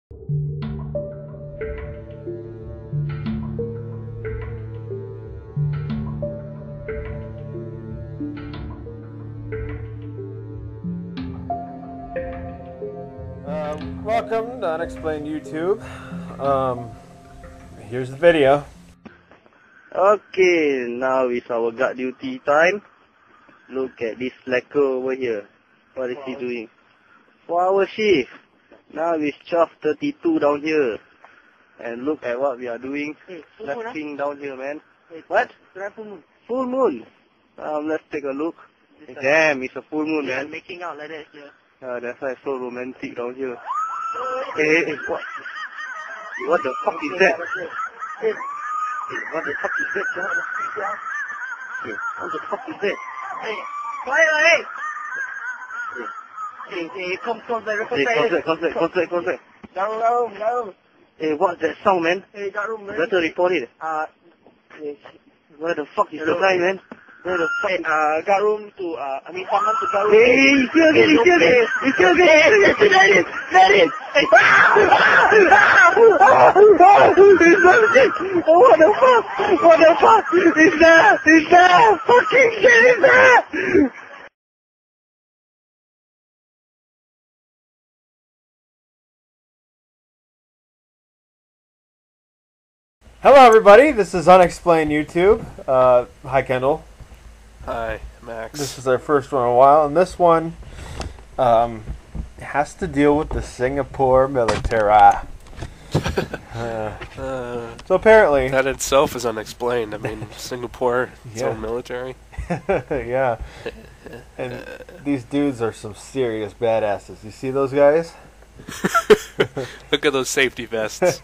Welcome to Unexplained YouTube. Here's the video. Okay, now is our guard duty time. Look at this slacker over here. What is he doing? 4-hour shift. Now it's 12:32 down here. And look at what we are doing. Sleeping down here, man. What? Full moon. Full moon. Let's take a look. Damn, it's a full moon, man. Making out like that here. That's why it's so romantic down here. Hey, what the fuck is that? Hey, what the fuck is that? Hey, what the fuck is that? Hey, hey! Hey, come, very Contact. Garum. Hey, what's that sound, man? Hey, Garum, man. Better report it. Where the fuck is the guy, man? Where the fuck? Hey, Garum to, someone to Garum. Hey, he's still good. That is. Hey. What the fuck? Is that? Fucking shit is that? Hello everybody, this is Unexplained YouTube. Hi Kendall. Hi, Max. This is our first one in a while, and this one has to deal with the Singapore military. So apparently... That itself is unexplained. I mean, Singapore, its own military. Yeah. And these dudes are some serious badasses. You see those guys? Look at those safety vests.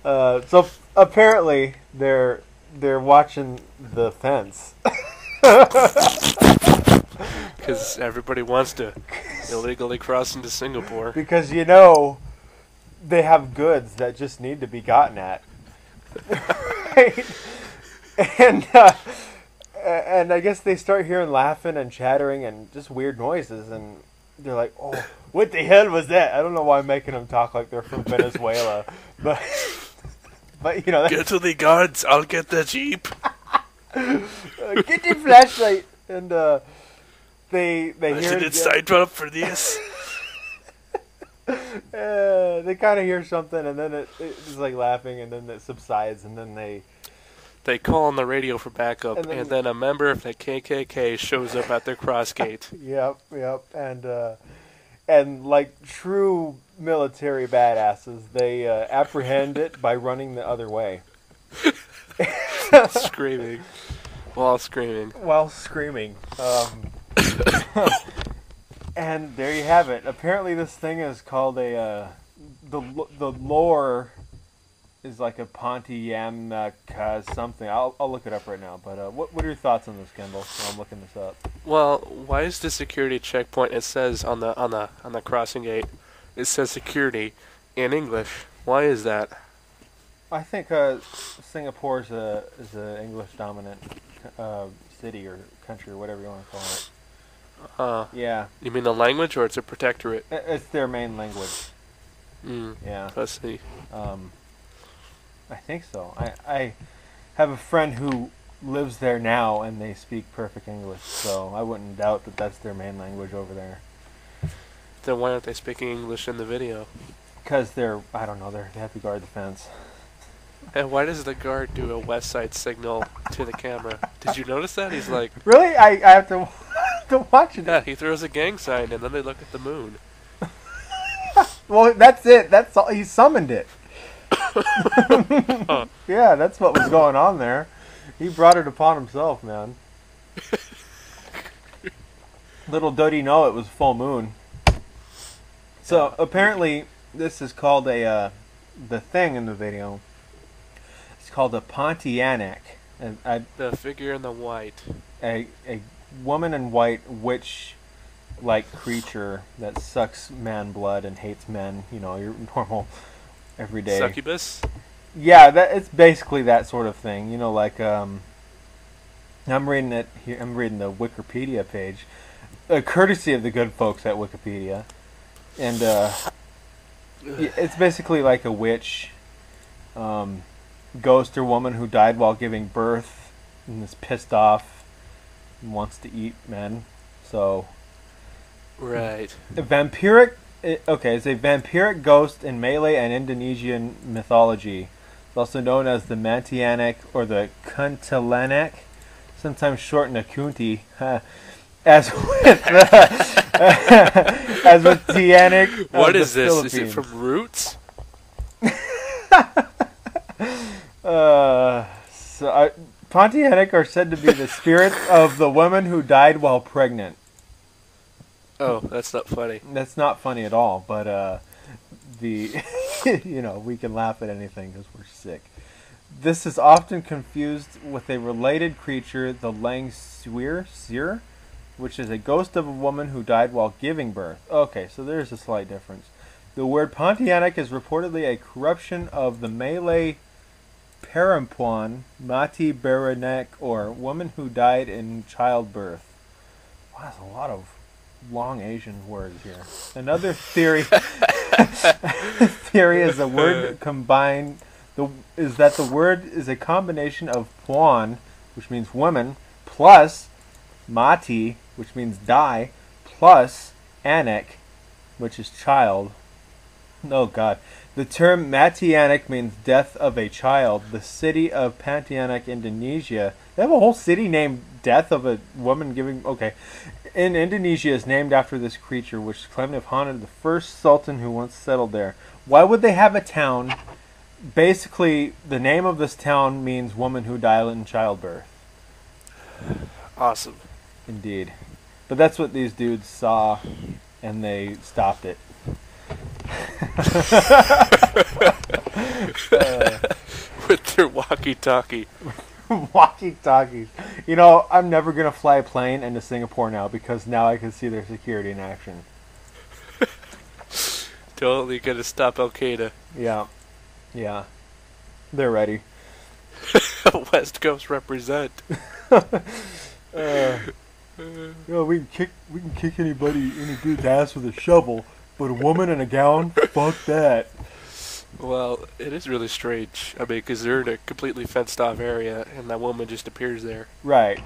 So apparently they're watching the fence. Because everybody wants to illegally cross into Singapore. Because, they have goods that just need to be gotten at. Right? And I guess they start hearing laughing and chattering and just weird noises, and they're like, oh, what the hell was that? I don't know why I'm making them talk like they're from Venezuela. But Get to the guards, I'll get the jeep. Get the flashlight. And they hear Did it sign up for this? they kind of hear something, and then it's like laughing, and then it subsides, and then They call on the radio for backup, and then a member of the KKK shows up at their cross gate. Yep, and like true military badasses, they apprehend it by running the other way. Screaming. While screaming. And there you have it. Apparently this thing is called the lore is like a Pontianak something. I'll look it up right now. But what are your thoughts on this, Kendall? While I'm looking this up. Well, why is the security checkpoint? It says on the crossing gate, it says security in English. Why is that? I think Singapore is a English dominant city or country or whatever you want to call it. Yeah. You mean the language, or it's a protectorate? It's their main language. Yeah. Let's see. I think so. I have a friend who lives there now, and they speak perfect English, so I wouldn't doubt that that's their main language over there. Then why aren't they speaking English in the video? Because they have to guard the fence. And why does the guard do a west side signal to the camera? Did you notice that? He's like... Really? I have to watch it. Yeah, he throws a gang sign, and then they look at the moon. Well, that's it. That's all. He summoned it. Yeah, that's what was going on there. He brought it upon himself, man. Little did he know it was full moon. So apparently, this is called the thing in the video. It's called a Pontianak. The figure in the white. A woman in white witch-like creature that sucks man blood and hates men. Your normal, everyday. Succubus? Yeah, it's basically that sort of thing. Like I'm reading it here. I'm reading the Wikipedia page, courtesy of the good folks at Wikipedia, and It's basically like a witch, ghost or woman who died while giving birth and is pissed off and wants to eat men. So, Right. a vampiric. Okay, it's a vampiric ghost in Malay and Indonesian mythology. It's also known as the Pontianak or the Pontianak, sometimes shortened to Kunti. As with as with Tianak. What is this? Is it from Roots? Pontianak are said to be the spirits of the women who died while pregnant. Oh, that's not funny. That's not funny at all, but we can laugh at anything because we're sick. This is often confused with a related creature, the Lang Seer, which is a ghost of a woman who died while giving birth. Okay, so there's a slight difference. The word Pontianak is reportedly a corruption of the Malay Perempuan, Mati Beranek, or woman who died in childbirth. Wow, that's a lot of long Asian words here. Another theory is the word combined is that the word is a combination of puan, which means woman, plus mati, which means die, plus anak, which is child. Oh God. The term Pontianak means death of a child. The city of Pontianak, Indonesia. They have a whole city named Death of a Woman Giving... Okay. In Indonesia is named after this creature, which is claimed to have haunted the first sultan who once settled there. Why would they have a town? Basically, the name of this town means woman who died in childbirth. Awesome. Indeed. But that's what these dudes saw, and they stopped it. With their walkie-talkie. Walkie-talkies. You know, I'm never going to fly a plane into Singapore now because now I can see their security in action. Totally gonna stop Al-Qaeda. Yeah. Yeah. They're ready. West Coast represent. We can kick any dude's ass with a shovel, but a woman in a gown, fuck that. Well, it is really strange. I mean, because they're in a completely fenced-off area, and that woman just appears there. Right.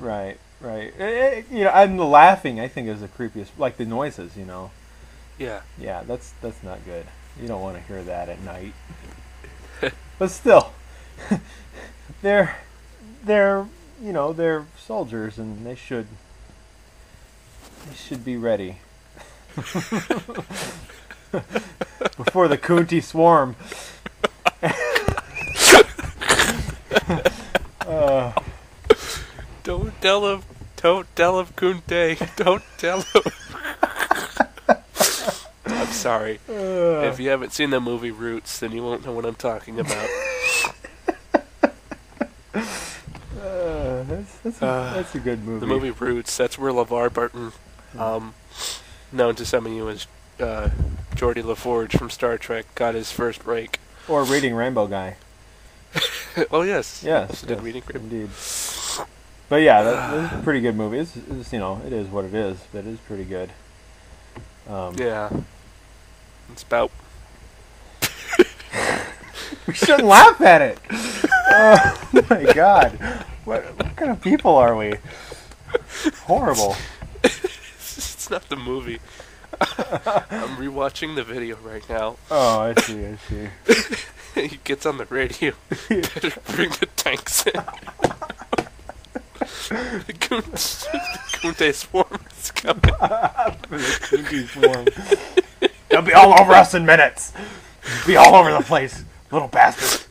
And the laughing, I think, is the creepiest. Like the noises, you know. Yeah. Yeah, that's not good. You don't want to hear that at night. But still, they're soldiers, and they should be ready. Before the Kunti swarm. Don't tell him, Kunte. Don't tell him. I'm sorry. If you haven't seen the movie Roots, then you won't know what I'm talking about. That's a good movie. The movie Roots, that's where LeVar Burton, known to some of you as Geordie LaForge from Star Trek, got his first break. Or Reading Rainbow guy. Oh, yes. Yes. Did Reading Rainbow. Indeed. But yeah, that's a pretty good movie. It's it is what it is, but it is pretty good. Yeah. It's about... We shouldn't laugh at it! Oh my God. What kind of people are we? Horrible. It's not the movie. I'm rewatching the video right now. Oh, I see. He gets on the radio. Better bring the tanks in. The Kunte swarm is coming. The Kunti swarm. They'll be all over us in minutes. Be all over the place, little bastards.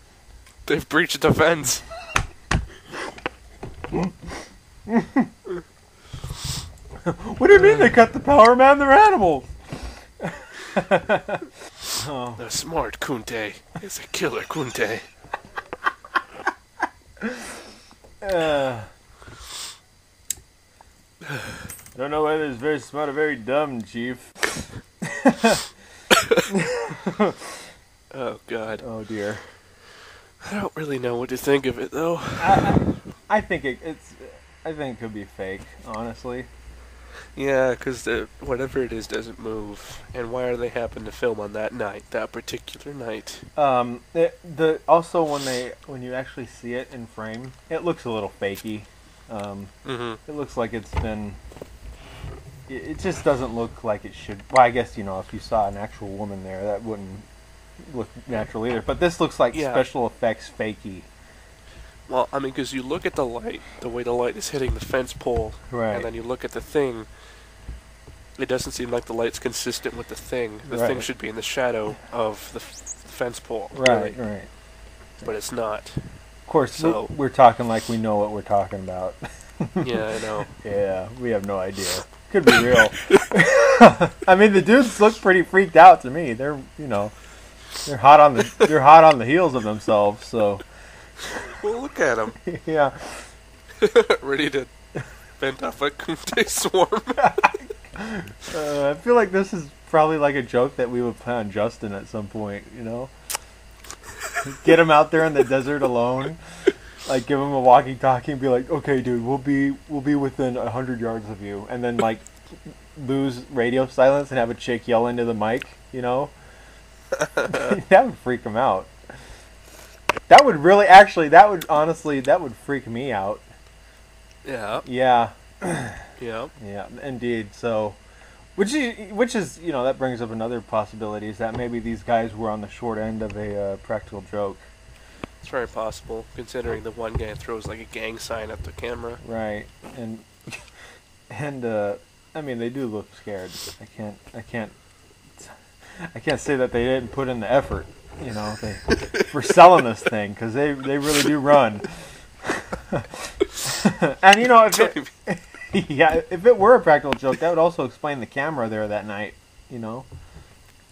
They've breached the fence. What do you mean they cut the power, man? They're animals. The smart Kunte is a killer Kunte. I don't know whether it's very smart or very dumb, Chief. Oh, God. Oh, dear. I don't really know what to think of it, though. I think it could be fake, honestly. Yeah, because whatever it is doesn't move. And why are they happen to film on that night, that particular night? Also when you actually see it in frame, it looks a little fakey. It looks like it's been. It just doesn't look like it should. Well, I guess if you saw an actual woman there, that wouldn't look natural either. But this looks like special effects fakey. Well, I mean, because you look at the light, the way the light is hitting the fence pole, right, and then you look at the thing. It doesn't seem like the light's consistent with the thing. The thing should be in the shadow of the fence pole. Right, really. right. But it's not. Of course, we're talking like we know what we're talking about. Yeah, I know. Yeah, we have no idea. Could be real. I mean, the dudes look pretty freaked out to me. They're they're hot on the heels of themselves. So. Well, look at them. Yeah. Ready to bend off a Kumte swarm. I feel like this is probably like a joke that we would play on Justin at some point. Get him out there in the desert alone. Like, give him a walkie-talkie and be like, "Okay, dude, we'll be within 100 yards of you," and then like lose radio silence and have a chick yell into the mic. That would freak him out. That would freak me out. Yeah. Yeah. Yeah. Yeah, indeed. So, which is that brings up another possibility, is that maybe these guys were on the short end of a practical joke. It's very possible, considering the one guy throws like a gang sign at the camera. Right, and I mean, they do look scared. I can't say that they didn't put in the effort. For selling this thing, because they really do run. And if it were a practical joke, that would also explain the camera there that night.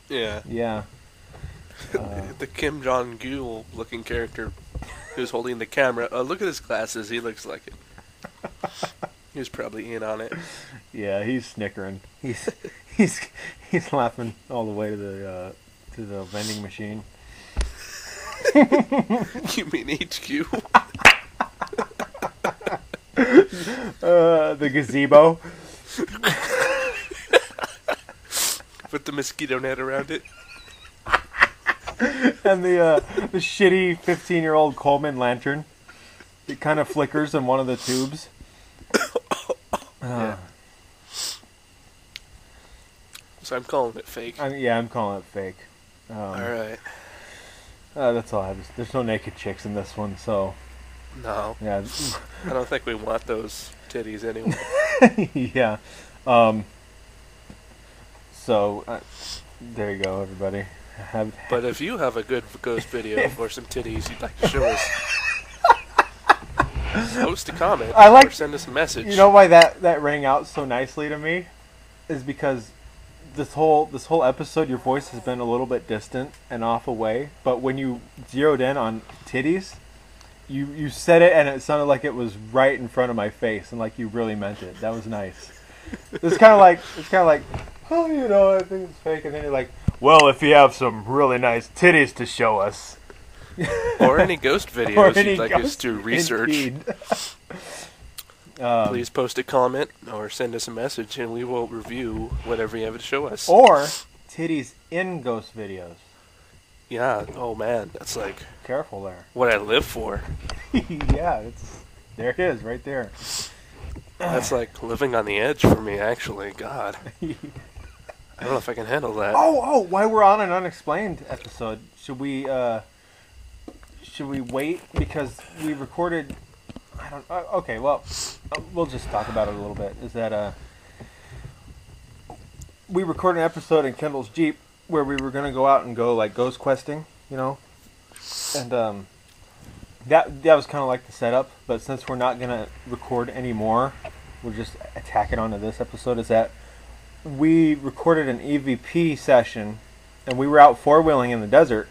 Yeah. Yeah. The Kim Jong-gil looking character who's holding the camera. Look at his glasses. He looks like it. He was probably in on it. Yeah, he's snickering. He's laughing all the way to the vending machine. You mean HQ? The gazebo. With the mosquito net around it. And the shitty 15-year-old Coleman lantern. It kind of flickers in one of the tubes. Yeah. So I'm calling it fake. I'm calling it fake. Alright. That's all I have. There's no naked chicks in this one, so... No. Yeah. I don't think we want those titties anyway. Yeah. So, there you go, everybody. But if you have a good ghost video or some titties you'd like to show us, post a comment or send us a message. You know why that rang out so nicely to me? Is because this whole episode, your voice has been a little bit distant and off away, but when you zeroed in on titties, you said it and it sounded like it was right in front of my face and like you really meant it. That was nice. It's kind of like, oh, I think it's fake, and then you're like, well, if you have some really nice titties to show us. Or any ghost videos you'd like us to research. Please post a comment or send us a message and we will review whatever you have to show us. Or titties in ghost videos. Yeah, oh man, that's like... Careful there. What I live for. Yeah, there it is, right there. That's like living on the edge for me, actually. God. I don't know if I can handle that. Oh, while we're on an Unexplained episode, should we wait? Because we recorded... okay, well, we'll just talk about it a little bit. Is that we recorded an episode in Kendall's Jeep where we were going to go out and go like ghost questing, and that was kind of like the setup. But since we're not going to record anymore, we'll just tack it onto this episode. Is that we recorded an EVP session, and we were out four-wheeling in the desert,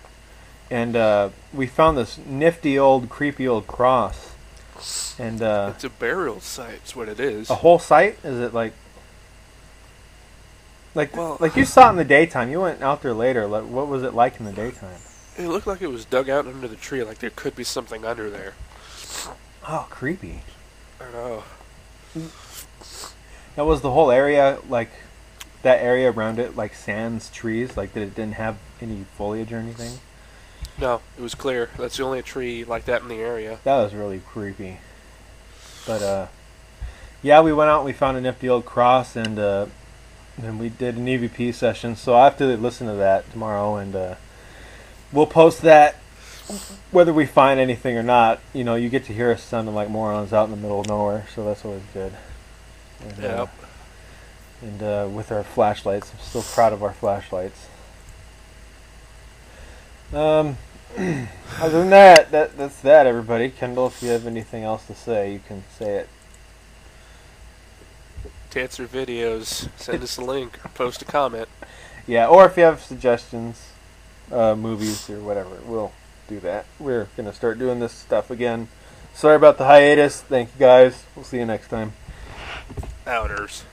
and we found this nifty old, creepy old cross. And it's a burial site, is what it is. A whole site? Is it like you saw it in the daytime? You went out there later. Like, what was it like in the daytime? It looked like it was dug out under the tree, like there could be something under there. Oh, creepy. I don't know. Now, was the whole area, like, that area around it, like sands, trees, like that it didn't have any foliage or anything? No, it was clear. That's the only tree like that in the area. That was really creepy. But, yeah, we went out and we found an empty old cross, and we did an EVP session, so I have to listen to that tomorrow, and we'll post that whether we find anything or not. You know, you get to hear us sounding like morons out in the middle of nowhere, so that's always good. And, Yep. And with our flashlights, I'm still proud of our flashlights. Other than that's that, everybody. Kendall, if you have anything else to say, you can say it. To answer videos, send us a link or post a comment. Yeah, or if you have suggestions, movies or whatever, we'll do that. We're going to start doing this stuff again. Sorry about the hiatus. Thank you, guys. We'll see you next time. Outers.